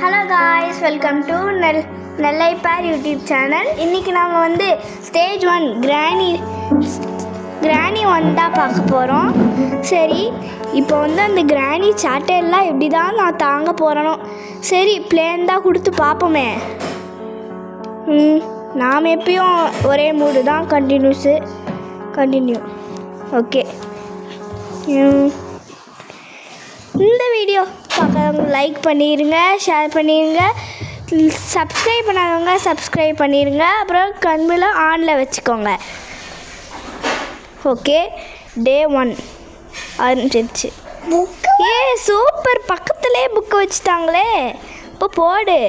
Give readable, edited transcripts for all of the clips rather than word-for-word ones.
Hello guys, welcome to நெல்லைப்பார் YouTube channel. இன்றைக்கி நாங்கள் வந்து ஸ்டேஜ் 1 கிராணி 1 தான் பார்க்க போகிறோம். சரி, இப்போ வந்து அந்த கிராணி சாட்டையெல்லாம் எப்படி தான் நான் தாங்க போகிறேனோ. சரி, பிளேன் தான் கொடுத்து பார்ப்போமே. நாம் எப்பயும் ஒரே மூடு தான், கண்டினியூ. ஓகே, இந்த வீடியோ பார்க்குறவங்க லைக் பண்ணிடுங்க, ஷேர் பண்ணிடுங்க, சப்ஸ்கிரைப் பண்ணாதவங்க சப்ஸ்கிரைப் பண்ணிடுங்க, அப்புறம் கண்ணில் ஆனில் வச்சுக்கோங்க. ஓகே, டே 1 ஆரம்பிச்சிருச்சு. சூப்பர், பக்கத்துலேயே புக்கை வச்சுட்டாங்களே. இப்போ போடு,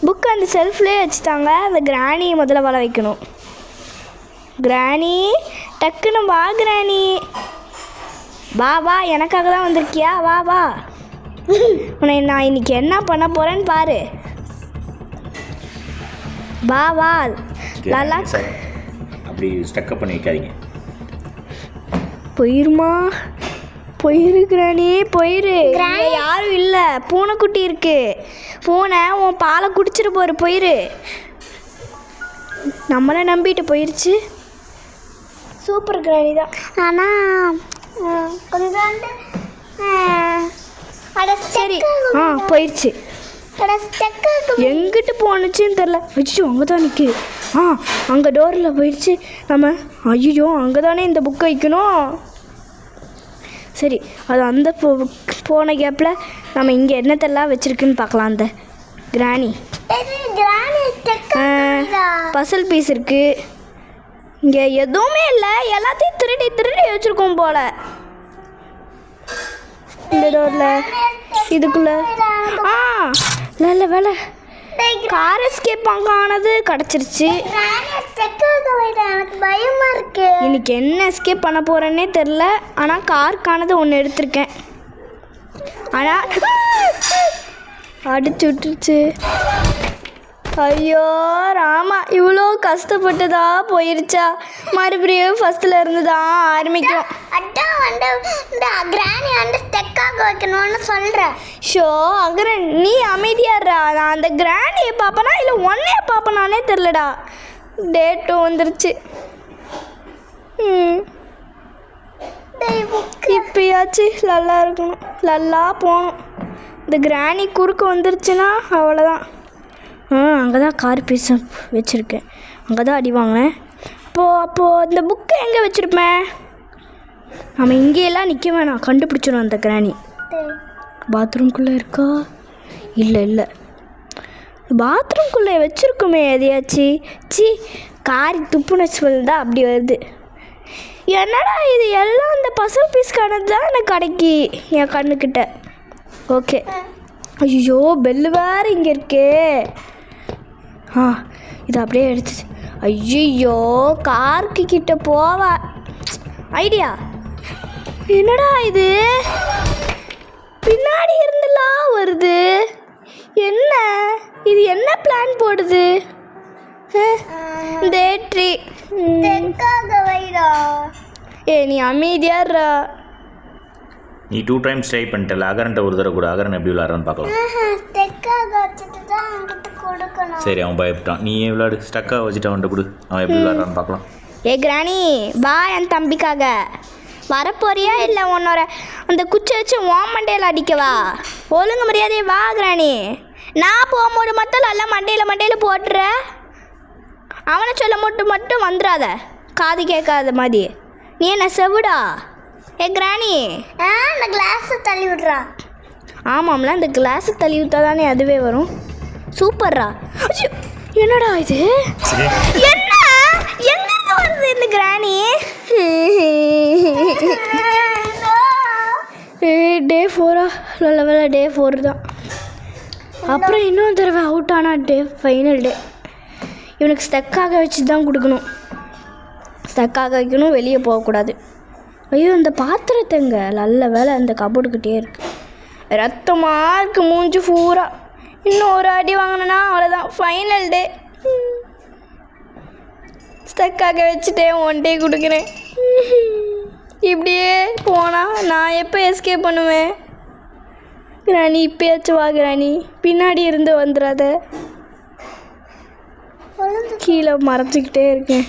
புக்கு அந்த செல்ஃப்லேயே வச்சுட்டாங்க. அந்த கிராணியை முதல்ல வள வைக்கணும். கிராணி, டக்குன்னு வா கிராணி, வா, எனக்காக தான் வந்திருக்கியா? வா உன்னை நான் இன்னைக்கு என்ன பண்ண போகிறேன்னு பாரு. வா லாலா. அப்படி ஸ்டக்கப் பண்ணி வைக்காதீங்க. போயிரு கிராணி, போயிரு. யாரும் இல்லை, பூனைக்குட்டி இருக்கு. பூனை உன் பாலை குடிச்சிட்டு போயிரு. நம்மளை நம்பிட்டு போயிருச்சு. சூப்பர் கிராணி தான். ஆனால் கொஞ்சோண்டு சரி, போயிடுச்சு. எங்கிட்டு போனுச்சுன்னு தெரில. வச்சு அங்கே தான் நிற்குது. அங்கே டோரில் போயிடுச்சு. நம்ம ஐயோ, அங்கே தானே இந்த புக்கை வைக்கணும். சரி, அது அந்த போன கேப்பில் நம்ம இங்கே என்னத்தெல்லாம் வச்சுருக்குன்னு பார்க்கலாம். அந்த கிராணி பசல் பீஸ் இருக்குது. இங்கே எதுவுமே இல்லை, எல்லாத்தையும் திருடி வச்சுருக்கோம் போல். இந்த டோரில் இதுக்குள்ளே நல்ல வேலை கார் எஸ்கேப் அங்கே ஆனது கிடச்சிருச்சு. இன்னைக்கு என்ன எஸ்கேப் பண்ண போகிறேன்னே தெரில. ஆனால் காருக்கானது ஒன்று எடுத்திருக்கேன். ஆனால் அடிச்சு விட்டுருச்சு. ஐயோ ராமா, இவ்வளோ கஷ்டப்பட்டுதா போயிருச்சா? மறுபடியும் ஃபர்ஸ்ட்ல இருந்து தான் ஆரம்பிக்கும். அதான் வந்து இந்த கிராணி வந்து ஸ்டெக்காக வைக்கணும்னு சொல்கிறேன். ஷோ அகரன், நீ அமைதியாடுறா. நான் அந்த கிராணியை பார்ப்பனா இல்லை ஒன்னையே பார்ப்பனானே தெரிலடா. டேட்டு வந்துருச்சு. இப்பயாச்சு நல்லா இருக்கணும், நல்லா போகணும். இந்த கிராணி குறுக்க வந்துருச்சுன்னா அவ்வளோதான். அங்கே தான் கார் பீஸ் வச்சுருக்கேன். அங்கே தான் அடி வாங்கினேன். அப்போது இந்த புக்கை எங்கே வச்சுருப்பேன்? நம்ம இங்கேயெல்லாம் நிற்க வேணாம், கண்டுபிடிச்சிடும் அந்த கிராணி. பாத்ரூம்குள்ளே இருக்கா? இல்லை, பாத்ரூம்குள்ளே வச்சுருக்குமே எதையாச்சு. காரி துப்புன்னு தான் அப்படி வருது. என்னடா இது எல்லாம் அந்த பசல் பீஸ்க்கானது தான் எனக்கு கிடைக்கி என் கண்ணுக்கிட்ட. ஓகே, ஐயோ பெல்லு வேறு இங்கே இருக்கே. இது அப்படியே எடுத்துச்சு. ஐயோ, காருக்கு கிட்ட போவா. ஐடியா, என்னடா இது பின்னாடி இருந்துலாம் வருது? என்ன இது, என்ன பிளான் போடுது? தேட்ரி நீ அமைதியாடுறா. நீ 2 times ட்ரை பண்ணிட்டல. அகரன்ட்ட ஒரு தடவை கூட. அகரன் எப்படி விளாட்றான்னு பார்க்கலாம். சரி, அவன் பயப்பட்டான். நீ ஏன் விளாடு, ஸ்டக்காக வச்சுட்டு அவன்கிட்ட கொடு, அவன் எப்படி விளாட்றான்னு பார்க்கலாம். கிராணி, வா என் தம்பிக்காக. வரப்போறியா இல்லை உன்னோட அந்த குச்சி வச்சு ஓம் மண்டையில் அடிக்கவா? ஒழுங்கு மரியாதையே வா கிராணி. நான் போகும்போது மட்டும் நல்லா மண்டையில் போட்டுற. அவனை சொல்ல மட்டும் வந்துடாத, காது கேட்காத மாதிரி. நீ என்ன செவிடா? கிராணி, இந்த கிளாஸை தள்ளி விடுறா. ஆமாம்ல, இந்த கிளாஸை தள்ளி விட்டா தானே அதுவே வரும். சூப்பர்ரா. என்னடா இது, என்ன எங்கிருந்து வருது இந்த கிராணி? டே 4 நல்ல வேலை, டே 4 தான். அப்புறம் இன்னொரு தடவை அவுட் ஆனால் ஃபைனல் டே. இவனுக்கு ஸ்டக்காக வச்சு தான் கொடுக்கணும். ஸ்டக்காக வைக்கணும், வெளியே போகக்கூடாது. ஐயோ, இந்த பாத்திரத்தைங்க நல்ல வேலை அந்த கபோர்டுக்கிட்டே இருக்கு. ரத்தமாக இருக்கு மூஞ்சி பூரா. இன்னும் ஒரு அடி வாங்கினா அவ்வளோதான், ஃபைனல் டே. ஸ்டக்காக வச்சுட்டேன், 1 டே கொடுக்குறேன். இப்படியே போனால் நான் எப்போ எஸ்கேப் பண்ணுவேன்? கிராணி இப்பயாச்சும் வா கிராணி, பின்னாடி இருந்து வந்துடாத. கீழே மறைச்சிக்கிட்டே இருக்கேன்.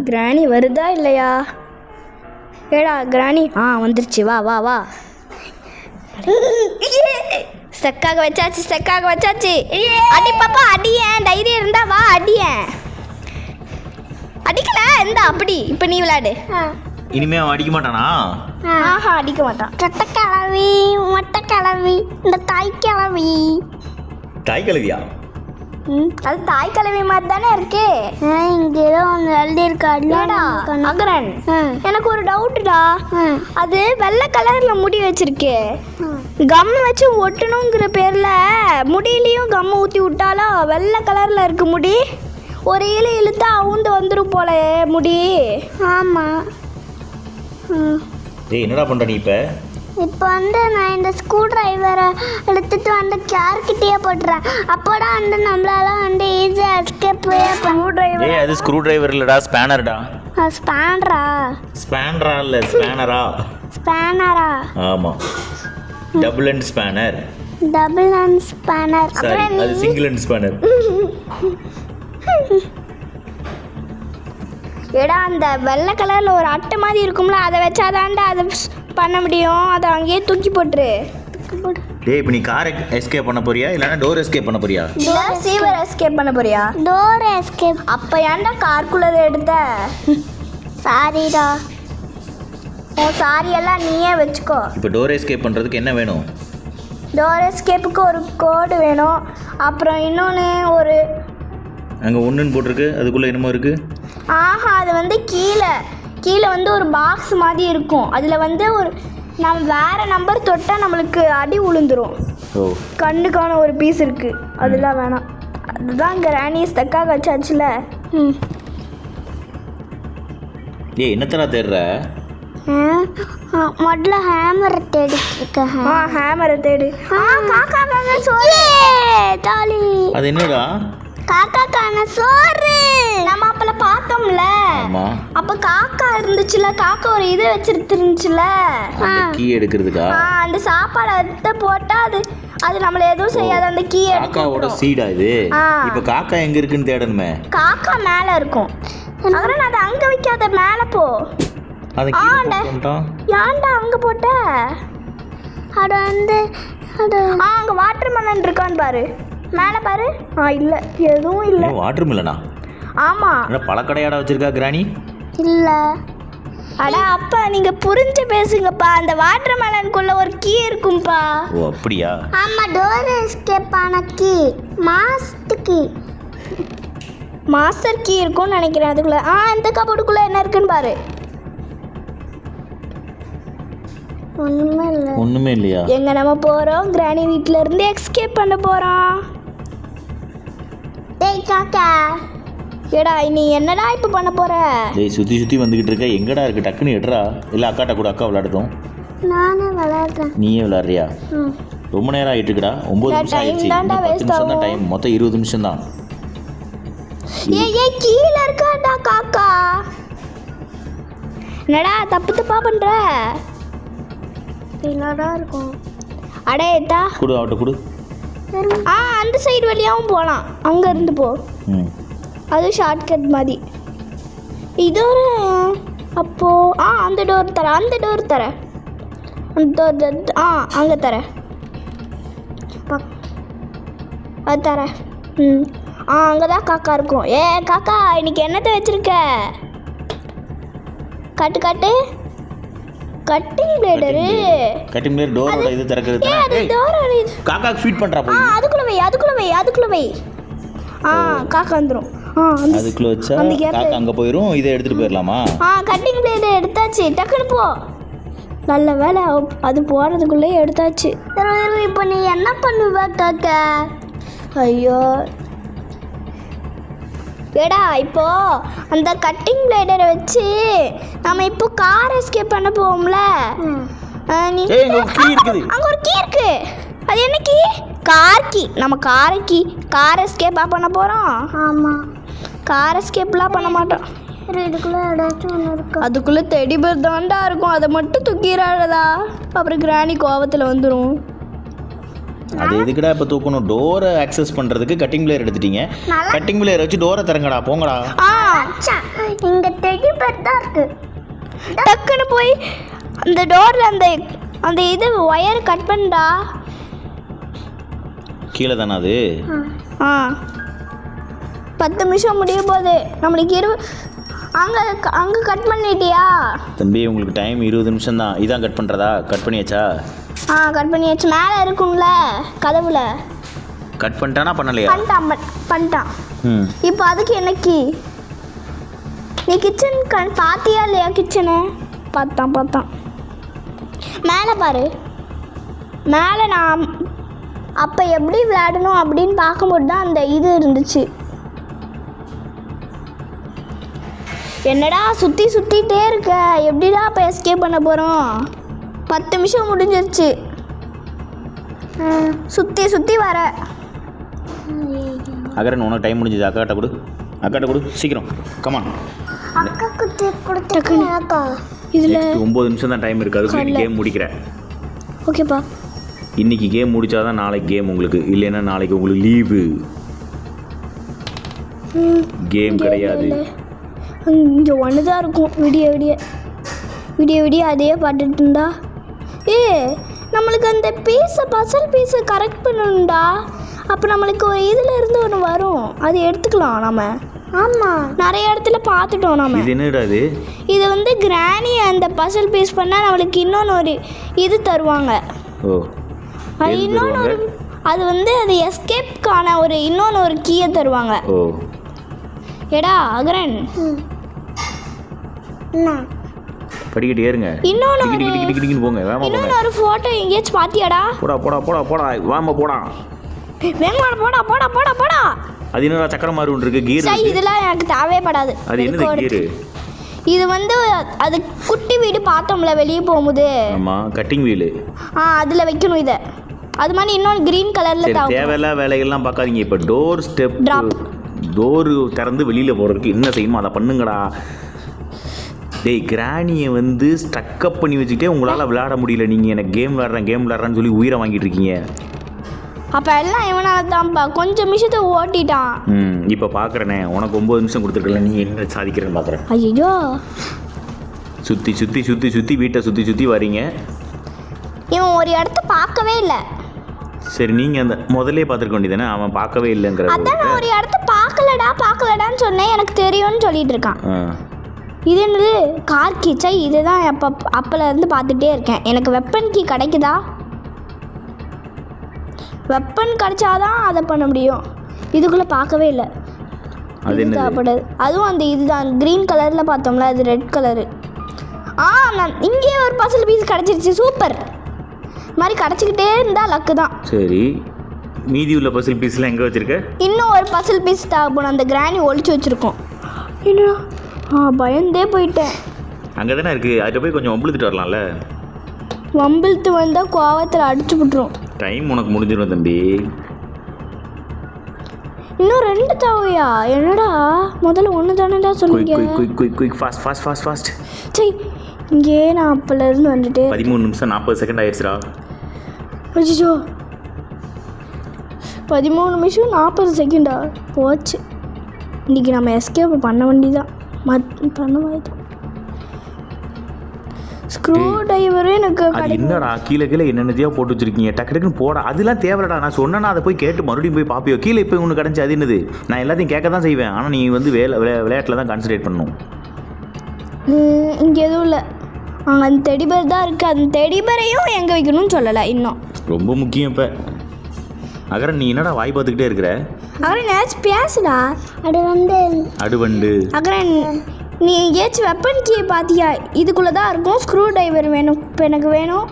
கிராணி வருதா இல்லையா? ஏடா கிராணி, வந்துருச்சு, வா வா வா. ஸ்டக்காக வச்சாச்சு. அடி பாப்பா, அடியேன். தைரியம் இருந்தா வா, அடியேன். அடிக்கல இருந்தா அப்படி. இப்போ நீ விளையாடு. இனிமே அவன் அடிக்க மாட்டானா? அடிக்க மாட்டான். கிளவி மொட்டை கிளவி, இந்த தாய் கிளவி. தாய் கழுவியா? அது தாய் கிழவி மாதிரி தானே இருக்கு. இங்க ஏதோ ஒன்று எழுதியிருக்கா. அகரன், எனக்கு ஒரு டவுட்டுடா. அது வெள்ளை கலர்ல முடி வச்சிருக்கு, கம் வச்சு ஒட்டணுங்கிற பேர்ல முடியிலையும் கம் ஊற்றி விட்டாலும் வெள்ளை கலர்ல இருக்கு முடி. ஒரு இழுத்தா அவுந்து வந்துடும் போல முடி. ஆமாம். ஏய் என்னடா பண்ற நீ இப்போ வந்து நான் இந்த ஸ்க்ரூ டிரைவரை எடுத்துட்டு வந்து கார்கிட்டயே போட்டுறேன். அப்போதான் வந்து நம்மளால வந்து ஈஸியாக எஸ்கேப் ஏய் அது ஸ்க்ரூ டிரைவர் இல்லடா, ஸ்பேனர்டா. ஸ்பேனரா? ஸ்பேனரா இல்ல ஸ்பேனரா. ஸ்பேனரா? ஆமா, double and spanner. Double and spanner. சரி, அது சிங்கிள் அண்ட் ஸ்பேனர். ஏடா அந்த வெள்ளை கலர்ல ஒரு அட்டை மாதிரி இருக்கும்ல, அதை வச்சாதான்டா அதை பண்ண முடியும். அதை அங்கேயே தூக்கி போட்டுரு. டேய் இப்போ நீ கார் எஸ்கேப் பண்ண போறியா இல்லைன்னா டோர் எஸ்கேப் பண்ண போறியா? இல்ல சீவர் எஸ்கேப் பண்ண போறியா? Door escape. அப்போ ஏன்டா கார்க்குள்ளதை எடுத்த? சாரிடா. சாரி எல்லாம் நீயே வச்சுக்கோ. இப்போ டோர் எஸ்கேப் பண்ணுறதுக்கு என்ன வேணும்? டோர் எஸ்கேப்புக்கு ஒரு கோடு வேணும். அப்புறம் இன்னொன்று ஒரு அங்கே ஒன்றுன்னு போட்டிருக்கு, அதுக்குள்ளே என்னமோ இருக்குது. அது வந்து கீழே வந்து ஒரு பாக்ஸ் மாதிரி இருக்கும். அதில் வந்து ஒரு நம்ம வேறு நம்பர் தொட்டால் நம்மளுக்கு அடி உளுந்துரும். கண்ணுக்கான ஒரு பீஸ் இருக்குது, அதெல்லாம் வேணாம். அதுதான் கிராணி ஸ்டக்காக வச்சாச்சுல. ஏய் என்னத்தடா தேடுற? முதல்ல ஹேமரை தேடிருக்கேன். ஹேமரை தேடு. காக்கா தாலி. அது என்னடா? காக்காக்கான சோறு. நம்ம அப்பல பார்த்தோம்ல, அப்ப காக்கா இருந்துச்சுல, காக்கா ஒரு இது வச்சிருந்துச்சுல, கீ எடுக்கிறதுக்கா? அந்த சாப்பாடை எடுத்து போட்டா அது நம்மள எதுவும் செய்யாது. அந்த கீ காக்காவோட சீடா இது? இப்ப காக்கா எங்க இருக்குன்னு தேடணுமே. காக்கா மேல இருக்கும். அப்புறம் அதை அங்க வைக்காத, மேல போ. அது ஏன்டா அங்க போட்ட? அது வந்து அங்க வாட்டர் மெலன் இருக்கான்னு பாரு, மேலே பாரு. இல்ல எதுவும் இல்லை. வாட்டர் மெலனா? ஆமா. பழக்கடையாடா வச்சிருக்கா கிராணி? இல்ல. அட அப்பா, நீங்க புரிஞ்சு பேசுங்கப்பா. அந்த வாட்டர் மெலனுக்குள்ள ஒரு கீ இருக்கும்பா. ஓ அப்படியா? ஆமா, டோர் எஸ்கேப் ஆன கீ, மாஸ்டர் கீ இருக்கும்னு நினைக்கிறேன் அதுக்குள்ள. இந்த கபோர்டுக்குள்ள என்ன இருக்குன்னு பாரு. ஒண்ணுமே இல்லையா? எங்க நம்ம போறோம்? கிராணி வீட்ல இருந்து எஸ்கேப் பண்ண போறோம். டேய் காக்கா, ஏடா நீ என்னடா இப்ப பண்ண போற? டேய் சுத்தி வந்துகிட்டு இருக்க, எங்கடா இருக்கு? டக்குன்னு எடுறா. இல்ல அக்காட்ட கூட, அக்கா விளையாடட்டும். நானே விளையாடுறேன். நீயே விளையாடுறியா? ரொம்ப நேரம் ஆயிட்டு இருக்குடா. 9 நிமிஷம் ஆயிடுச்சு. 10 நிமிஷம் தான் டைம், மொத்தம் 20 நிமிஷம் தான். ஏய் கீழ இருக்காடா காக்கா. என்னடா தப்பா பண்ற? கீழடா இருக்கும். அடே ஏட்டா குடு, அவட்ட குடு. அந்த சைடு வழியாவும் போலாம், அங்க இருந்து போ. அது ஷார்ட்கட் மாதிரி. இது ஒரு அப்போ அந்த டோர் தர, அந்த டோர் அங்க தர, அது தர. அங்கதான் காக்கா இருக்கும். காக்கா இன்னைக்கு என்னத்தை வச்சிருக்க? கட்டு கட்டிங் பிளேடரு. கட்டிங் பிளேட் டோரோட இது திறக்கிறது தானே. அது டோரோட இது. காக்கா ஃபீட் பண்றா போய். அதுக்குள்ள வை. காக்கா வந்துரும். அதுக்குள்ள வச்சா காக்கா அங்க போயிரும். இதை எடுத்துட்டு போயிரலாமா? கட்டிங் பிளேட் எடுத்தாச்சு, டக்குனு போ. நல்ல வேலை, அது போறதுக்குள்ளே எடுத்தாச்சு. இப்போ நீ என்ன பண்ணுவ காக்கா? ஐயோ ஏடா, இப்போ அந்த கட்டிங் பிளேடரை வச்சு நம்ம இப்போ கார் எஸ்கேப் பண்ண போவோம்ல. அங்க ஒரு கீ இருக்கு. அது என்ன கீ? Car key. நம்ம கார் எஸ்கேப்பா பண்ண போறோம். ஆமா, கார் எஸ்கேப்லாம் பண்ண மாட்டோம். இதுக்குள்ள ஏதாச்சும் ஒன்று இருக்கு. அதுக்குள்ளே டெடிபேர் தாண்டா இருக்கும், அதை மட்டும் தூக்கிடாதடா, அப்புறம் கிராணி கோவத்தில் வந்துடும். அது எதுக்குடா இப்போ தூக்கணும்? டோரை ஆக்சஸ் பண்ணுறதுக்கு கட்டிங் பிளேயர் எடுத்துட்டீங்க. கட்டிங் பிளேயர் வச்சு டோரை திறங்கடா, போங்கடா. இங்கே டெடிபேர் தான் இருக்கு. டக்குன்னு போய் அந்த டோரில் அந்த இது ஒயர் கட் பண்ணா. கீழே தானே அது? 10 நிமிஷம் முடிய போகுது நம்மளுக்கு. அங்கே கட் பண்ணிட்டியா தம்பி? உங்களுக்கு டைம் 20 நிமிஷம் தான். இதான் கட் பண்ணுறதா? கட் பண்ணியாச்சா? கட் பண்ணியாச்சு. மேலே இருக்கும்ல கதவுல. கட் பண்ணிட்டானா பண்ணலையா? பண்ணிட்டான். இப்போ அதுக்கு என்னைக்கு நீ கிச்சன் பார்த்தியா இல்லையா? கிச்சனு பார்த்தான். மேலே பாரு. மேலே நான் அப்போ எப்படி விளையாடணும் அப்படின்னு பார்க்கும்போது தான் அந்த இது இருந்துச்சு. என்னடா சுற்றிட்டே இருக்க, எப்படிடா இப்போ எஸ்கேப் பண்ண போகிறோம்? 10 நிமிஷம் முடிஞ்சிருச்சு. சுற்றி வர. அகரன் உனக்கு டைம் முடிஞ்சது. அக்காட்ட கொடு சீக்கிரம். கமான். இதில் 9 நிமிஷம் தான் டைம் இருக்குது. அதுக்கு கேம் முடிக்கிறேன். ஓகேப்பா. இன்றைக்கி கேம் முடித்தாதான் நாளைக்கு கேம் உங்களுக்கு. இல்லைன்னா நாளைக்கு உங்களுக்கு லீவு. கேம் கிடையாது. இங்கே ஒன்று தான் இருக்கும். விடிய அதே பாட்டுட்டு இருந்தா. நம்மளுக்கு அந்த பசல் பீஸை கரெக்ட் பண்ணணும்டா. அப்போ நம்மளுக்கு ஒரு இதில் இருந்து ஒன்று வரும், அது எடுத்துக்கலாம் நம்ம. ஆமாம், நிறைய இடத்துல பார்த்துட்டோம் நம்ம. இது என்னடா இது? இது வந்து கிராணி அந்த பசல் பீஸ் பண்ணால் நம்மளுக்கு இன்னொன்று ஒரு இது தருவாங்க. அது வந்து அது எஸ்கேப்கான இன்னொன்று ஒரு கீயை தருவாங்க. ஏடா அகரன், படிக்கட்டு ஏறுங்க. இன்னொன்று போங்க. ஒரு ஃபோட்டோ எங்கேயாச்சும் பாத்தியாடா? போடா வாமா போடா. போடா. அது என்னடா சக்கரம் மாதிரி ஒன்று இருக்கு, கீர். இதெல்லாம் எனக்கு தேவைப்படாது. அது என்னது கீர்? இது வந்து அது குட்டி வீடு பார்த்தோம்ல வெளியே போகும்போது. ஆமாம், கட்டிங் வீலு. அதில் வைக்கணும் இதை. அது மாதிரி இன்னொன்று க்ரீன் கலரில் தேவையில்லா வேலைகள்லாம் பார்க்காதீங்க. இப்போ டோர் திறந்து வெளியில் போகிறதுக்கு என்ன செய்யணுமோ அதை பண்ணுங்கடா. டேய், கிராணியை வந்து ஸ்டக்கப் பண்ணி வச்சுக்கிட்டே உங்களால் விளையாட முடியல. நீங்கள் எனக்கு கேம் விளையாடுறேன்னு சொல்லி உயிரை வாங்கிட்டு இருக்கீங்க. அப்போ எல்லாம் இவனால தான்ப்பா. கொஞ்சம் நிமிஷத்தை ஓட்டிட்டான். இப்போ பார்க்குறேனே, உனக்கு 9 நிமிஷம் கொடுத்துருக்கல, நீ என்ன சாதிக்கிறேன்னு பார்க்குறேன். ஐயோ, சுற்றி வீட்டை சுற்றி வரீங்க. இவன் ஒரு இடத்த பார்க்கவே இல்லை. சரி, நீங்கள் அந்த முதல்லே பார்த்துருக்க வேண்டியதானே? அவன் பார்க்கவே இல்லைங்கிற. அதான் நான் ஒரு இடத்த பார்க்கலடான்னு சொன்னேன். எனக்கு தெரியும்னு சொல்லிட்டு இருக்கான். இது என்னது? கார் கீச்சா? இதுதான் அப்போலேருந்து பார்த்துட்டே இருக்கேன். எனக்கு வெப்பன் கீ கிடைக்குதா? வெப்பன் கிடைச்சாதான் அதை பண்ண முடியும். இதுக்குள்ளே பார்க்கவே இல்லை. அது தேவைப்படுது. அதுவும் அந்த இதுதான் க்ரீன் கலரில் பார்த்தோம்ல, அது ரெட் கலரு. நான் இங்கேயே ஒரு பசில் பீஸ் கிடச்சிருச்சு. சூப்பர். மாதிரி கிடச்சிக்கிட்டே இருந்தால் லக்கு தான். சரி, மீதி உள்ள பசில் பீஸ்லாம் எங்கே வச்சுருக்க? இன்னும் ஒரு பசில் பீஸ் தேவைப்படும். அந்த கிராணி ஒழிச்சு வச்சுருக்கோம். என்ன? பயந்தே போயிட்டேன். அங்கே தானே இருக்குது, அதில் போய் கொஞ்சம் வம்பிழுத்துட்டு வரலாம்ல. வம்பிழுத்து வந்தால் கோவத்தில் அடிச்சு விட்டுரும். டைம் உனக்கு முடிஞ்சிடும் தம்பி. இன்னும் 2 தேவையா? என்னடா, முதல்ல 1 தானேடா சொன்னீங்க. Quick fast. சரி, இங்கே நான் அப்போலேருந்து வந்துட்டு 13 நிமிஷம் 40 செகண்ட் ஆயிடுச்சுடா. அச்சோ, 13 நிமிஷம் 40 செகண்டா போச்சு. இன்றைக்கி நம்ம எஸ்கேப் பண்ண வேண்டியதான். ஸ்க்ரூ டிரைவரு எனக்கு என்னடா கீழே என்னென்னதையோ போட்டு வச்சிருக்கீங்க. டக்குன்னு போடா. அதெல்லாம் தேவைடா. நான் சொன்னேன்னா அதை போய் கேட்டு மறுபடியும் போய் பார்ப்பியோ? கீழே இப்போ ஒன்று கிடச்சி அது என்னது? நான் எல்லாத்தையும் கேட்க தான் செய்வேன். ஆனால் நீ வந்து விளையாட்டில் தான் கான்சன்ட்ரேட் பண்ணணும். இங்கே எதுவும் இல்லை. அங்கே அந்த டெடிபேர் தான் இருக்குது. அந்த டெடிபேரையும் எங்கே வைக்கணும்னு சொல்லலை இன்னும். ரொம்ப முக்கியம். இப்போ அகரன், நீ என்னடா வாய் பார்த்துக்கிட்டே இருக்கிற? அகரன் ஏதாச்சும் பேசுடா. அடுவண்டு அகரன், நீ ஏதாச்சும் வெப்பன் கீ பார்த்தியா? இதுக்குள்ளே தான் இருக்கும். ஸ்க்ரூ டிரைவர் வேணும். இப்போ எனக்கு வேணும்.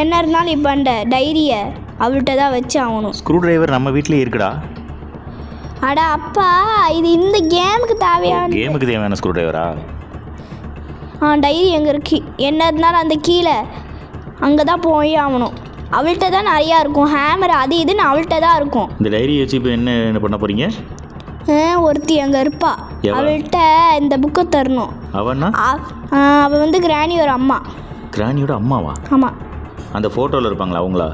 என்ன இருந்தாலும் இப்போ அந்த டைரியை அவள்கிட்ட தான் வச்சு ஆகணும். ஸ்க்ரூ டிரைவர் நம்ம வீட்டிலே இருக்குடா. அடா அப்பா, இது இந்த கேமுக்கு தேவையான ஸ்க்ரூ டிரைவரா? டைரி எங்கே இருக்கு? என்ன இருந்தாலும் அந்த கீழே அங்கே தான் போய் ஆகணும். அவள்கிட்ட தான் நிறையா இருக்கும். ஹேமர் அது இதுன்னு அவள்கிட்ட தான் இருக்கும். இந்த டைரி வச்சு இப்போ என்ன பண்ண போகிறீங்க? ஒருத்தி அங்கே இருப்பா. எவ? அவள்கிட்ட இந்த புக்கை தரணும். அவன்னா அவள் வந்து கிராணியோட அம்மா. கிராணியோட அம்மாவா? ஆமாம். அந்த ஃபோட்டோவில் இருப்பாங்களா அவங்களா?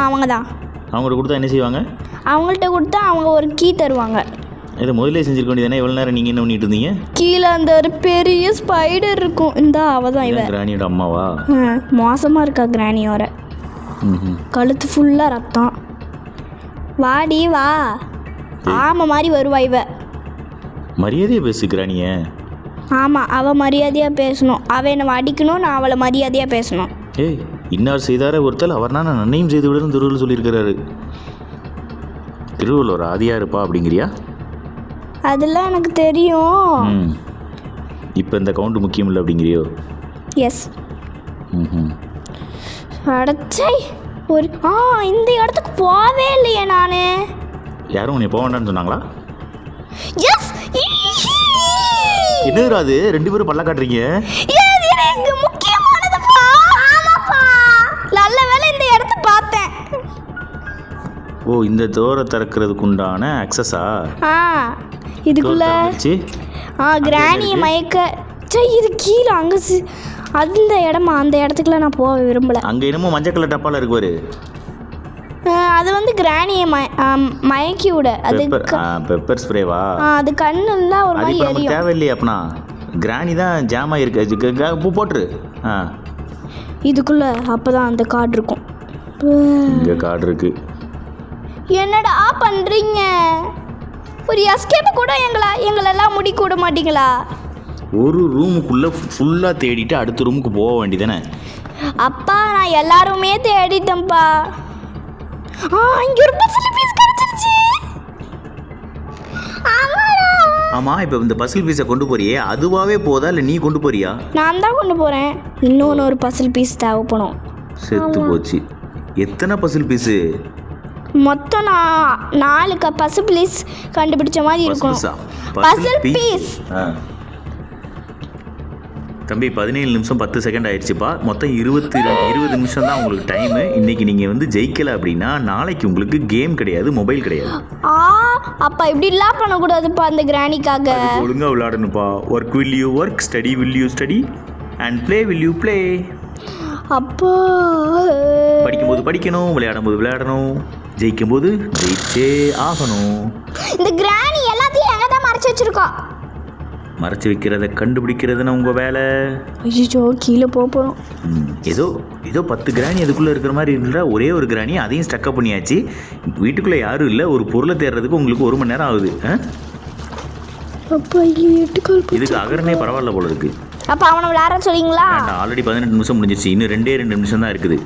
அவங்க தான். அவங்கள்ட்ட கொடுத்தா என்ன செய்வாங்க? அவங்கள்ட்ட கொடுத்தா அவங்க ஒரு கீ தருவாங்க. இதை முதல்ல செஞ்சுருக்க வேண்டியதானே? எவ்வளோ நேரம் நீங்கள் என்ன பண்ணிட்டு இருந்தீங்க? கீழே அந்த ஒரு பெரிய ஸ்பைடர் இருக்கும். இந்த அவள் தான் இவ. கிராணியோட அம்மாவா? மோசமாக இருக்கா கிராணியோட. கழுத்து ஃபுல்லாக ரத்தம். வாடி வா. ஆமாம் மாதிரி வருவா இவ. மரியாதையாக பேசு கிராணிய. ஆமாம், அவள் மரியாதையாக பேசணும். அவள் என்னை அடிக்கணும், நான் அவளை மரியாதையாக பேசணும். ஏய், இன்னார் செய்தார ஒருத்தல் அவர் நான் நன்னையும் செய்து விடுன்னு திருவள்ளுவர் சொல்லியிருக்கிறாரு. திருவள்ளுவர் ஆதியாக இருப்பா அப்படிங்கிறியா? அதெல்லாம் எனக்கு தெரியும். இப்போ இந்த கவுண்ட் முக்கியம் இல்லை அப்படிங்கிறியோ? எஸ். அடச்சை ஒரு இந்த இடத்துக்கு போவே இல்லையே நான். யாரும் உன்னை போக வேண்டாம்னு சொன்னாங்களா? எஸ். என்னது அது? ரெண்டு பேரும் பல்ல காட்டுறீங்க. முக்கியமானதுப்பா. ஆமாப்பா, நல்ல வேளை இந்த இடத்த பார்த்தேன். ஓ, இந்த டோரை திறக்கிறதுக்கு உண்டான அக்சஸா? இதுக்குள்ள கிராணியை மயக்க. இது கீழே அங்கே அந்த இடமா? அந்த இடத்துக்குலாம் நான் போக விரும்பலை. அங்கே என்னமோ மஞ்சள் கலர் டப்பால இருக்கு பாரு. அது வந்து கிராணியை மயக்கி விட. அது பெப்பர் ஸ்ப்ரேவா? அது கண்ணுலாம் ஒரு மாதிரி எரியும். தேவையில்லையே அப்பனா. கிராணி தான் ஜாமா இருக்கு. பூ போட்டுரு. இதுக்குள்ள அப்பதான் அந்த கார்டு இருக்கும். இங்கே கார்டு இருக்கு. என்னடா பண்றீங்க? ஒரு எஸ்கேப் கூட எங்களெல்லாம் முடிக்க விட மாட்டீங்களா? ஒரு ரூமுக்குள்ளே ஃபுல்லாக தேடிட்டு அடுத்த ரூமுக்கு போக வேண்டியதானே? அப்பா, நான் எல்லாருமே தேடிட்டேன்ப்பா. இங்க ஒரு பசில் பீஸ் கிடைச்சிருச்சு. ஆமாம், இப்போ இந்த பசில் பீஸை கொண்டு போறியே அதுவாகவே போதா இல்லை நீ கொண்டு போறியா? நான் தான் கொண்டு போகிறேன். இன்னொன்று ஒரு பசில் பீஸ் தேவைப்படும். செத்து போச்சு. எத்தனை பசில் பீஸு? மொத்தம் நான் 4 பசில் பீஸ் கண்டுபிடிச்ச மாதிரி இருக்கும். பசில் பீஸ். தம்பி, 17 நிமிஷம் 10 செகண்ட் ஆயிடுச்சுப்பா. மொத்தம் 20 நிமிஷம் தான் உங்களுக்கு டைமு. இன்றைக்கி நீங்கள் வந்து ஜெயிக்கலை அப்படின்னா நாளைக்கு உங்களுக்கு கேம் கிடையாது, மொபைல் கிடையாது. அப்பா இப்படிலாம் பண்ணக்கூடாதுப்பா. அந்த கிராணிக்காக ஒழுங்காக விளையாடணுப்பா. Work will you work, study will you study, and play will you play. அப்பா, படிக்கும்போது படிக்கணும், விளையாடும் போது விளையாடணும், ஜெயிக்கும் போது ஜெயிச்சே ஆகணும். இந்த கிராணி எல்லாத்தையும் எங்கே தான் மறைச்சி வச்சிருக்கா? மறைச்சி வைக்கிறத கண்டுபிடிக்கிறதுன்னு உங்கள் வேலை. ஐயோ, கீழே போகிறோம். ஏதோ 10 கிராணி அதுக்குள்ளே இருக்கிற மாதிரி இருந்தால் ஒரே ஒரு கிராணி அதையும் ஸ்டக்கப் பண்ணியாச்சு. வீட்டுக்குள்ளே யாரும் இல்லை. ஒரு பொருளை தேடுறதுக்கு உங்களுக்கு 1 மணி நேரம் ஆகுது. அப்பா, இதுக்கு அகரனே பரவாயில்ல போல இருக்கு. அப்போ அவனை விளையாட சொல்லிங்களா? ஆல்ரெடி 18 நிமிஷம் முடிஞ்சிருச்சு. இன்னும் 2 நிமிஷம் தான் இருக்குது.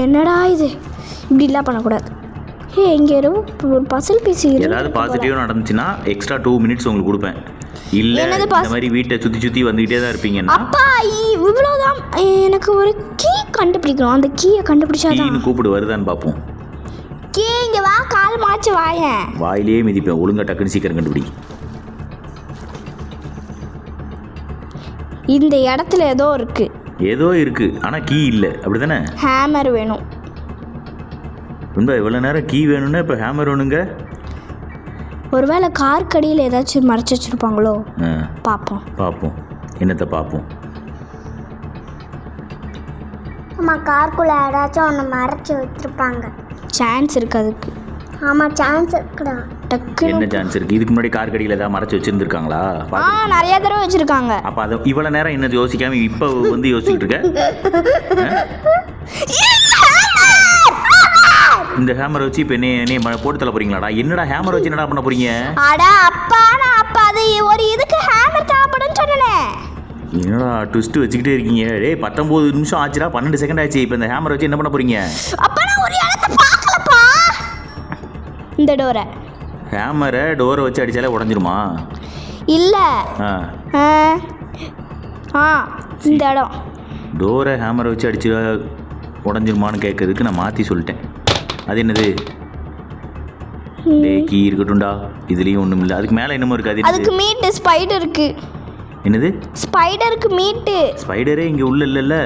என்னடா இது? இப்படிலாம் பண்ணக்கூடாது. இங்கே ஒரு பசில் பீஸ். ஏதாவது பாசிட்டிவாக நடந்துச்சுன்னா எக்ஸ்ட்ரா 2 மினிட்ஸ் உங்களுக்கு கொடுப்பேன். இல்லை இந்த மாதிரி வீட்டை சுற்றி வந்துக்கிட்டே தான் இருப்பீங்கன்னா அப்பா இவ்வளோதான். எனக்கு ஒரு கீ கண்டுபிடிக்கணும். அந்த கீயை கண்டுபிடிச்சா கீன்னு கூப்பிடு வருதான்னு பார்ப்போம். கீ இங்கே வா, கால் மாச்சு வாயேன். வாயிலேயே மிதிப்பேன். ஒழுங்கா டக்குன்னு சீக்கிரம் கண்டுபிடி. இந்த இடத்துல ஏதோ இருக்கு ஆனால் கீ இல்லை, அப்படி தானே? ஹேமர் வேணும். ரொம்ப இவ்வளோ நேரம் கீ வேணும்னா இப்போ ஹேமர் வேணுங்க. ஒருவேளை கார் கடியில் ஏதாச்சும் மறைச்சி வச்சுருப்பாங்களோ? பார்ப்போம். என்னத்தை பார்ப்போம்? ஆமாம், காருக்குள்ளே ஏதாச்சும் ஒன்று மறைச்சி வச்சுருப்பாங்க. சான்ஸ் இருக்குது அதுக்கு. ஆமாம், சான்ஸ் இருக்குடா. என்ன சான்ஸ் இருக்குது? இதுக்கு முன்னாடி கார் கடியில் ஏதாவது மறைச்சி வச்சுருந்துருக்காங்களா? நிறைய தடவை வச்சுருக்காங்க. அப்போ அதை இவ்வளோ நேரம் என்ன யோசிக்காமல் இப்போ வந்து யோசிச்சுட்டு இருக்க? இந்த ஹேமரை வச்சு இப்போ என்ன போட்டு தள்ள போறீங்களாடா? என்னடா ஹேமர் வச்சு என்னடா பண்ண போறீங்க? அப்பா அது ஒரு இதுக்கு ஹேமர் தேவைப்படும்னு சொன்னேன். என்னடா ட்விஸ்ட் வச்சுக்கிட்டே இருக்கீங்க? டேய், 19 நிமிஷம் ஆச்சுடா, 12 செகண்ட் ஆச்சு. இப்போ இந்த ஹேமரை வச்சு என்ன பண்ண போறீங்க? அப்பா, நான் ஒரு இடத்தை பார்க்கலப்பா. இந்த டோரை வச்சு அடிச்சாலே உடைஞ்சிருமா? இல்லை. இந்த இடம் டோரை ஹேமரை வச்சு அடிச்சு உடஞ்சிருமான்னு கேட்கறதுக்கு நான் மாற்றி சொல்லிட்டேன். அது என்னது? கீ இருக்கட்டும்டா. இதுலேயும் ஒன்றும் இல்லை. அதுக்கு மேலே என்னமோ இருக்காது. அதுக்கு மீட்டு ஸ்பைடர் இருக்கு. என்னது? ஸ்பைடருக்கு மீட்டு. ஸ்பைடரே இங்கே உள்ள இல்லைல்ல?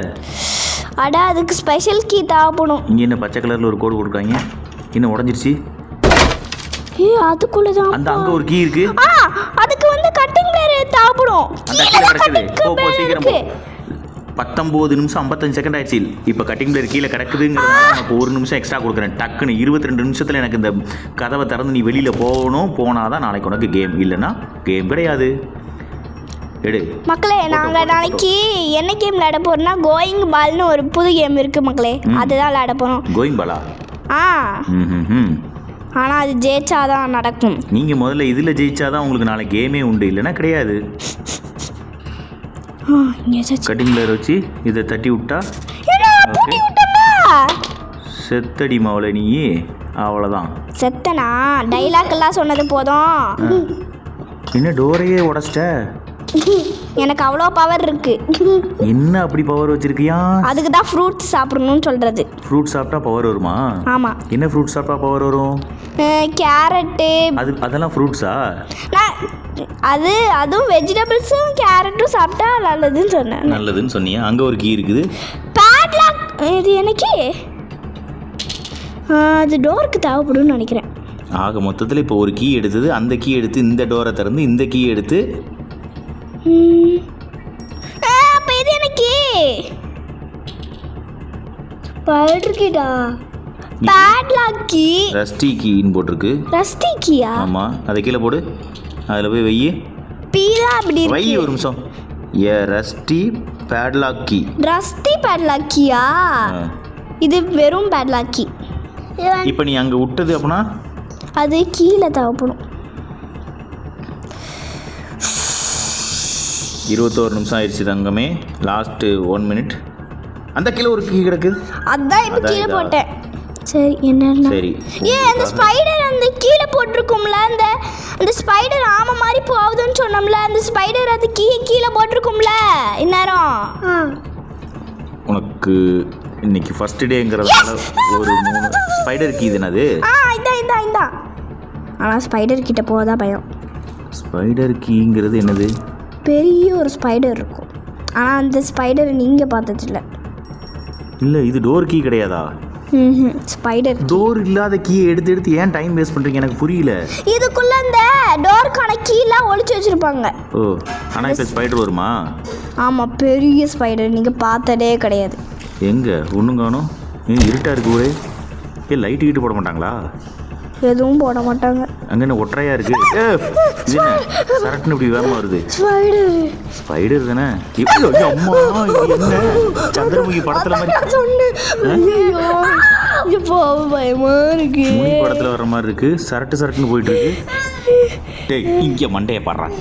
அதுக்கு ஸ்பெஷல் கீ தேவைப்படும். இங்கே என்ன பச்சை கலரில் ஒரு கோடு கொடுக்காங்க? இன்னும் உடஞ்சிருச்சு. அதுக்குள்ள தான் அந்த அங்கே ஒரு கீ இருக்கு. அதுக்கு வந்து கட்டிங் பிளேயர் தேவைப்படும். அந்த கீழே கிடக்குது. போ சீக்கிரம் போ. 19 நிமிஷம் 55 செகண்ட் ஆயிடுச்சு. இப்போ கட்டிங் பிளேயர் கீழே கிடக்குதுங்கிறதுனால உனக்கு 1 நிமிஷம் எக்ஸ்ட்ரா கொடுக்குறேன். டக்குன்னு 22 நிமிஷத்தில் எனக்கு இந்த கதவை திறந்து நீ வெளியில் போகணும். போனாதான் நாளைக்கு உனக்கு கேம், இல்லைன்னா கேம் கிடையாது. எடு மக்களே. நாங்கள் நாளைக்கு என்ன கேம் விளையாட போகிறோம்னா கோயிங் பால்னு ஒரு புது கேம் இருக்குது மக்களே. அதுதான் விளையாட போகிறோம். கோயிங் பாலா? ஆனால் அது ஜெயிச்சாதான் நடக்கும். நீங்கள் முதல்ல இதில் ஜெயிச்சாதான் உங்களுக்கு நாளைக்கு கேமே உண்டு, இல்லைன்னா கிடையாது. கட்டிங் பிளேயர் வச்சு இதை தட்டி விட்டா செத்தடி மாவுல நீ. அவ்வளோதான். செத்தனா? டைலாக் எல்லாம் சொன்னது போதும். என்ன டோரையே உடச்சிட்ட? எனக்கு அவ்வளோ பவர் இருக்கு. என்ன அப்படி பவர் வச்சிருக்கியா? அதுக்கு தான் ஃப்ரூட்ஸ் சாப்பிடணும்னு சொல்றது. ஃப்ரூட் சாப்பிட்டா பவர் வருமா? ஆமாம். என்ன ஃப்ரூட் சாப்பிட்டா பவர் வரும்? கேரட்டு. அதெல்லாம் ஃப்ரூட்ஸா? அதுவும் வெஜிடபிள்ஸும் கேரட்டும் சாப்பிட்டா நல்லதுன்னு சொன்னேன். நல்லதுன்னு சொன்னியா? அங்கே ஒரு கீ இருக்குது. பேட்லாக். இது எனக்கு அது டோருக்கு தேவைப்படும்னு நினைக்கிறேன். ஆக மொத்தத்தில் இப்போ ஒரு கீ எடுத்தது, அந்த கீ எடுத்து இந்த டோரை திறந்து இந்த கீ எடுத்து அப்போ இது எனக்கு படுக்கிட்டா பேட்லாக் கீ. ரஸ்டி கீன்னு போட்டிருக்கு. ரஸ்டி கீயா? ஆமாம். அதை கீழே போடு. அதில் போய் வெய்யி. பீலா அப்படி வை. ஒரு நிமிஷம். Rusty padlock key. Rusty padlock கீயா? இது வெறும் பேட்லாக் கீ. இப்போ நீ அங்கே விட்டது அப்படின்னா அது கீழே தேவைப்படும். 21 நிமிஷம் ஆயிடுச்சு தங்கமே. Last 1 minute. அந்த கீழே ஒரு கீ கிடக்கு. அதான் இப்போ கீழே போட்டேன். சரி என்ன? சரி. அந்த ஸ்பைடர் அந்த கீழே போட்டிருக்கும்ல, அந்த ஸ்பைடர் ஆமை மாதிரி போகுதுன்னு சொன்னோம்ல, அந்த ஸ்பைடர் அது கீழே போட்டிருக்கும்ல இந்நேரம். உனக்கு இன்னைக்கு ஃபர்ஸ்ட் டேங்கிறதுனால ஒரு 3 ஸ்பைடர் கீ தானே அது? இந்தா. ஆனால் ஸ்பைடர் கிட்ட போகதான் பயம். ஸ்பைடர் கீங்கிறது என்னது? பெரிய ஒரு ஸ்பைடர் இருக்கும். ஆனால் அந்த ஸ்பைடர் நீங்கள் பார்த்ததில்ல. இல்லை, இது டோர் கீ கிடையாதா? ஸ்பைடர் டோர் இல்லாத கீயை எடுத்து ஏன் டைம் வேஸ்ட் பண்ணுறீங்க? எனக்கு புரியல. இதுக்குள்ள அந்த டோருக்கான கீலாம் ஒளிச்சு வச்சுருப்பாங்க. ஓ, ஆனால் இப்போ ஸ்பைடர் வருமா? ஆமாம், பெரிய ஸ்பைடர் நீங்கள் பார்த்ததே கிடையாது. எங்கே ஒன்றும் காணும்? இருட்டாக இருக்கு ஊரே. லைட்டு கீட்டு போட மாட்டாங்களா? எதுவும் போட மாட்டாங்க. அங்கே என்ன ஒற்றையா இருக்கு? இது என்ன சரட்டுன்னு இப்படி வேகமாக வருது? ஸ்பைடர் தானே? அம்மா, என்ன சந்திரமுகி படத்தில் மாதிரி பயமா இருக்கு. முனி படத்தில் வர்ற மாதிரி இருக்கு. சரட்டுன்னு போயிட்டு இருக்கு. டேய், இங்கே மண்டையை பாடுறான்.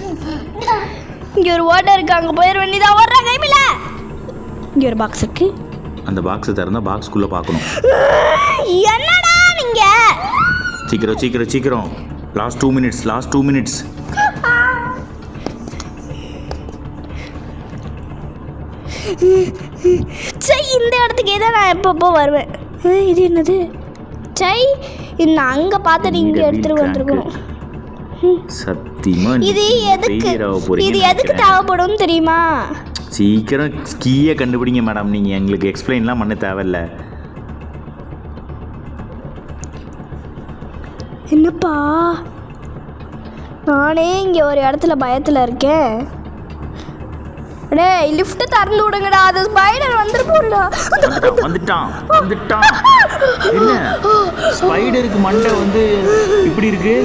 இங்கே ஒரு ஓட்டை இருக்கு, அங்கே போயிட வேண்டியதான். ஓடுறா கைமில. இங்கே ஒரு பாக்ஸ் இருக்கு. அந்த பாக்ஸை திறந்தா பாக்ஸ்குள்ளே பார்க்கணும். என்னடா நீங்க? சீக்கிரம். Last 2 minutes. சரி, இந்த இடத்துக்கே தான் நான் எப்பப்போ வருவேன். இது என்னது? சரி, இது அங்கே பார்த்து நீங்கள் எடுத்துகிட்டு வந்துருக்கணும். சத்தியமா இது எதுக்கு தேவைப்படும் தெரியுமா? சீக்கிரம் கீயை கண்டுபிடிங்க மேடம். நீங்கள் எங்களுக்கு எக்ஸ்பிளைன்லாம் பண்ண தேவையில்ல. என்னப்பா, நானே இங்கே ஒரு இடத்துல பயத்தில் இருக்கேன். டேய், லிஃப்ட் திறந்து விடுங்கடா, அது ஸ்பைடர் வந்துருக்கும்டா. வந்துட்டான். என்ன ஸ்பைடருக்கு மண்டை வந்து இப்படி இருக்கு?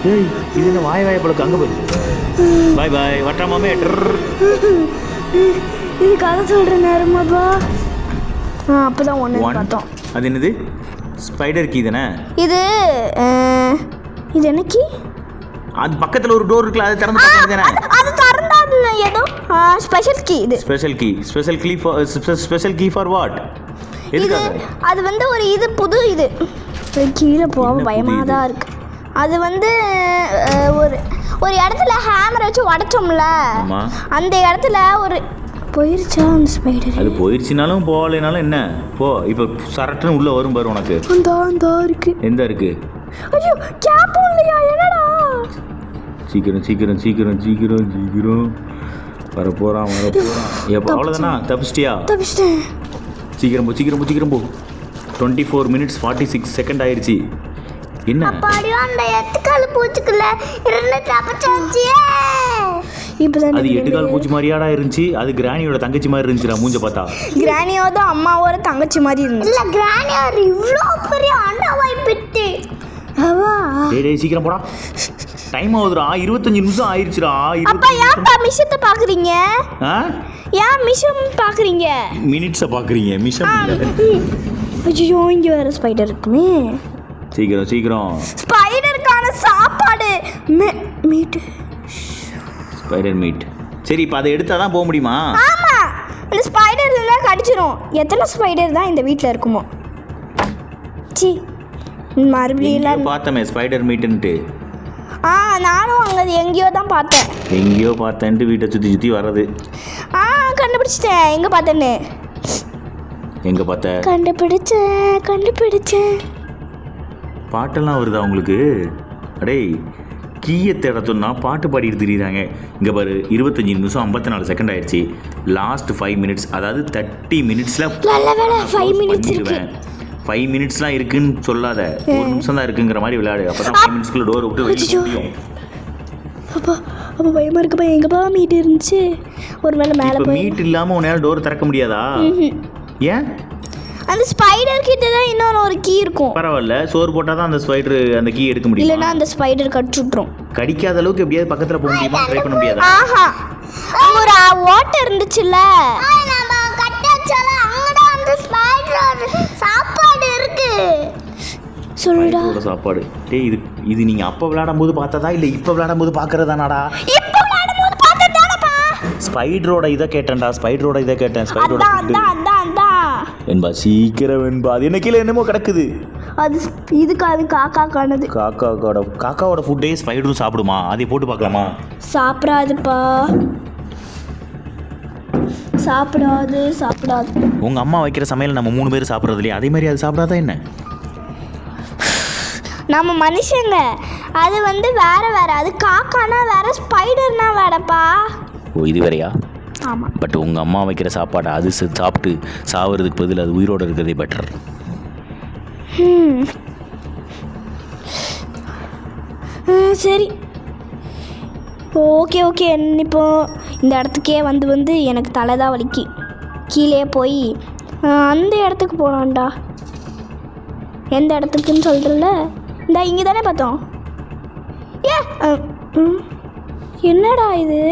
டேய், இது என்ன வாய பழக்கம்? அங்கே போய் பாய் வட்டாமாமே. இது கதை சொல்கிற நேரமாப்பா. அப்போதான் ஒன்று பார்த்தோம். அது என்னது? ஸ்பைடர் கீ தானே இது? இது என்ன கீ? அது பக்கத்தில் ஒரு டோர் இருக்குல்ல, அது திறந்து பார்க்க தானே? அது திறந்தா ஏதோ ஸ்பெஷல் கீ. இது ஸ்பெஷல் கீ ஃபார் வாட்? அது வந்து ஒரு இது புது இது. கீழே போக பயமாக தான் இருக்கு. அது வந்து ஒரு இடத்துல ஹேமரை வச்சு உடைச்சோம்ல, அந்த இடத்துல ஒரு போயிருச்சா அந்த ஸ்பைடர்? அது போயிருச்சுனாலும் போகலைனாலும் என்ன போ. இப்போ சரட்டுன்னு உள்ளே வரும் பாரு உனக்கு. அந்த இருக்கு. எந்த இருக்கு? ஐயோ, கேப்பும் இல்லையா? என்னடா? சீக்கிரம் வரப்போறான். எப்போ அவ்வளோதானா? தப்பிச்சிட்டேன். சீக்கிரம் போ. 24 மினிட்ஸ் 46 செகண்ட் ஆயிடுச்சு. என்ன அப்பாடியோ அந்த எட்டுக்கால் பூச்சிக்குள்ள இருந்து தப்பிச்சாச்சு. இப்போதான் அது 8 கால் பூச்சி மாதிரியாடா இருந்துச்சு. அது கிராணியோட தங்கச்சி மாதிரி இருந்துச்சுடா மூஞ்ச பார்த்தா. கிராணியோட அம்மாவோட தங்கச்சி மாதிரி இருந்துச்சு. இல்ல கிரானியார் இவ்ளோ பெரிய ஆண்டாவாய் பிட்டு. அவா டேய் சீக்கிரம் போடா. டைம் ஆகுதுடா. 25 நிமிஷம் ஆயிருச்சுடா. அப்பா ஏன்ப்பா மிஷத்தை பாக்குறீங்க? ஏன் மிஷம் பாக்குறீங்க? மினிட்ஸை பாக்குறீங்க மிஷம் இல்ல. ஐயோ இங்க வேற ஸ்பைடர் இருக்குமே. சீக்கிரம் சீக்கிரம். ஸ்பைடருக்கான சாப்பாடு மீட். Spider meet. சரி இப்போ அதை எடுத்தா தான் போக முடியுமா? ஆமா அந்த ஸ்பைடர் எல்லாம் கடிச்சிரும். எத்தனை ஸ்பைடர் தான் இந்த வீட்டில் இருக்குமோ? சி மறுபடியும் பார்த்தமே ஸ்பைடர் மீட்டுன்ட்டு. நானும் அங்கே எங்கேயோ தான் பார்த்தேன். எங்கேயோ பார்த்தேன்ட்டு வீட்டை சுற்றி சுற்றி வர்றது. கண்டுபிடிச்சிட்டேன். எங்கே பார்த்தேன்னு. எங்கே பார்த்த? கண்டுபிடிச்சேன். பாட்டெல்லாம் வருதா உங்களுக்கு? அடே கீயை தேட சொன்னால் பாட்டு பாடிட்டு தெரியுறாங்க. இங்கே பாரு 25 நிமிஷம் 54 செகண்ட் ஆயிடுச்சு. லாஸ்ட் 5 மினிட்ஸ், அதாவது 30 மினிட்ஸில் 5 மினிட்ஸ் இருக்கு. 5 மினிட்ஸ்லாம் இருக்குன்னு சொல்லாத. 1 நிமிஷம் தான் இருக்குங்கிற மாதிரி விளையாடு. அப்போ தான் 5 மினிட்ஸ்க்குள்ள டோர் விட்டு வெளியே முடியும். அப்போ பயமாக இருக்குப்பா. எங்கப்பா மீட் இருந்துச்சு? ஒரு வேளை மேலே போய் மீட் இல்லாமல் உன்னால் டோர் திறக்க முடியாதா? ஏன்? அந்த ஸ்பைடர் கிட்ட தான் இன்னொரு ஒரு கீ இருக்கும். பரவாயில்ல, சோறு போட்டால் தான் அந்த ஸ்பைடர் அந்த கீ எடுக்க முடியும். இல்லைன்னா அந்த ஸ்பைடர் கடிச்சுட்ரும். கடிக்காத அளவுக்கு எப்படியாவது பக்கத்தில் போக முடியுமா? ட்ரை பண்ண முடியாதா? அங்கே ஒரு வாட்டர் இருந்துச்சுல்ல, நம்ம கட்டாச்சால அங்கதான் அந்த ஸ்பைடர் சாப்பாடு இருக்கு. சொல்லுடா. சாப்பாடு. டேய் இது நீங்கள் அப்போ விளையாடும் போது பார்த்ததா இல்லை இப்போ விளையாடும் போது பார்க்கறதானாடா? இப்போ விளையாடும் போது பார்த்ததானப்பா. ஸ்பைடரோட இதை கேட்டேன்டா. ஸ்பைடரோட இதை கேட்டேன். ஸ்பைடரோட என்பா சீக்கிரம் என்பா. அது என்ன கீழே என்னமோ கிடக்குது. அது இதுக்கு அது காக்காக்கானது. காக்காவோட ஃபுட்டே ஸ்பைடரும் சாப்பிடுமா? அதை போட்டு பார்க்கலாமா? சாப்பிடாதுப்பா. சாப்பிடாது. உங்கள் அம்மா வைக்கிற சமையல் நம்ம 3 பேர் சாப்பிட்றது இல்லையா? அதே மாதிரி அது சாப்பிடாதா என்ன? நம்ம மனுஷங்க அது வேற. அது காக்கானா வேற, ஸ்பைடர்னா வேறப்பா. ஓ இது வேறையா? ஆமாம். பட் உங்கள் அம்மா வைக்கிற சாப்பாடு அது சாப்பிட்டு சாவறதுக்கு பதில் அது உயிரோடு இருக்கிறதே பெட்டர். சரி ஓகே. இப்போ இந்த இடத்துக்கே வந்து எனக்கு தலை தான் வலிக்கு. கீழே போய் அந்த இடத்துக்கு போகலான்டா. எந்த இடத்துக்குன்னு சொல்கிறல? இந்த இங்கே தானே பார்த்தோம். என்னடா இது?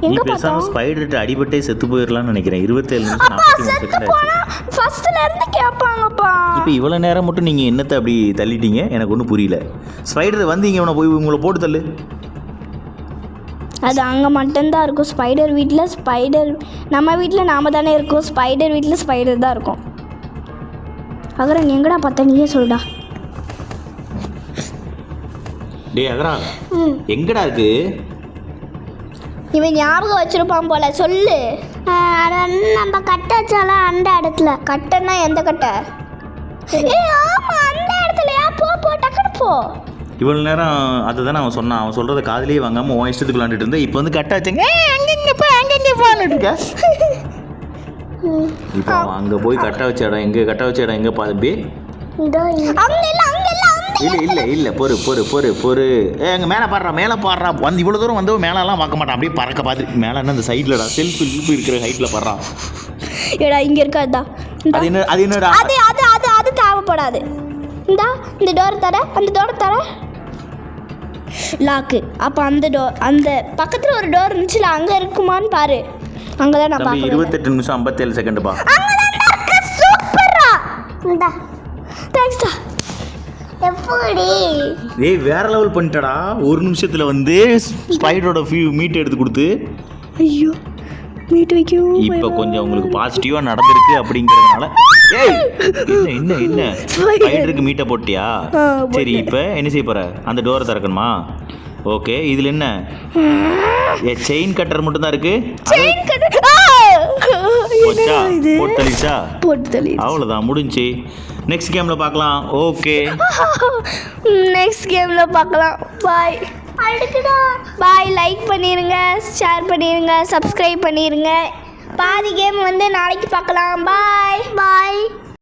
எங்க பார்த்தோம்? ஸ்பைடர்ட்ட அடிபட்டே செத்து போயிரலாம்னு நினைக்கிறேன். 27 நிமிஷம் 43 செகண்ட் ஆச்சு. ஃபர்ஸ்ட்ல இருந்து கேட்பாங்கப்பா. இப்போ இவ்வளவு நேரம் மட்டும் நீங்க என்னத்தை அப்படி தள்ளிட்டீங்க? எனக்கு ஒன்றும் புரியல. ஸ்பைடர் வந்து இங்கே போய் உங்களை போட்டு தள்ளு. அது அங்கே மட்டும்தான் இருக்கும். ஸ்பைடர் வீட்டில் ஸ்பைடர், நம்ம வீட்டில் நாம தானே இருக்கோம். ஸ்பைடர் வீட்டில் ஸ்பைடர் தான் இருக்கும். அகரா நீ எங்கடா பார்த்த? நீயே சொல்லுடா. டே அகரா எங்கடா இருக்கு? இவன் ஞாபகம் வச்சிருப்பான் போல. சொல்லு. அது நம்ம கட்டாச்சால அந்த இடத்துல. கட்டைன்னா எந்த கட்டை? ஆமா அந்த இடத்துலயா? போ டக்குனு போ. இவ்வளவு நேரம் அதுதானே அவன் சொன்னான். அவன் சொல்றத காதுலயே வாங்காம உன் இஷ்டத்துக்கு விளாண்டுட்டு இருந்தேன். இப்போ வந்து கட்ட வச்சுங்க அங்கங்க போன்னு இருக்க. இப்போ அங்கே போய் கட்ட வச்ச இடம் எங்கே பாருப்பி? இல்லை பொறு எங்கள் மேலே பாடுறா வந்து இவ்வளோ தூரம் வந்து மேலெல்லாம் பார்க்க மாட்டான். அப்படியே பறக்க பார்த்து மேலே என்ன அந்த சைட்லடா செல்ஃப் இருக்கிற ஹைட்டில் பாடுறான். ஏடா இங்கே இருக்காதா? அது என்னடா? அது தேவைப்படாது. இந்த டோர் தர, அந்த டோர் தர லாக்கு. அப்போ அந்த பக்கத்தில் ஒரு டோர் இருந்துச்சுல, அங்கே இருக்குமான்னு பாரு. அங்கே தான் நான் பார்க்கணும். 28 நிமிஷம் 57 செகண்டுப்பா. சூப்பரா. தேங்க்ஸ்டா. எப்படி? ஏய் வேற லெவல் பண்ணிட்டடா. 1 நிமிஷத்தில் வந்து ஸ்பைடரோட மீட் எடுத்து கொடுத்து. ஐயோ மீட் வைக்கும். இப்போ கொஞ்சம் உங்களுக்கு பாசிட்டிவாக நடந்திருக்கு அப்படிங்கிறதுனால. ஏய் என்ன ஸ்பைடருக்கு மீட்டை போட்டியா? சரி இப்போ என்ன செய்ய போற? அந்த டோரை திறக்கணுமா? ஓகே இதில் என்ன செயின் கட்டர் மட்டும் தான் இருக்கு. அவ்வளோதான் முடிஞ்சு. நெக்ஸ்ட் கேம்ல பார்க்கலாம். ஓகே நெக்ஸ்ட் கேம்ல பார்க்கலாம். பாய். பாய். லைக் பண்ணிருங்க, ஷேர் பண்ணிருங்க, சப்ஸ்கிரைப் பண்ணிருங்க. பாதி கேம் வந்து நாளைக்கு பார்க்கலாம். பாய்.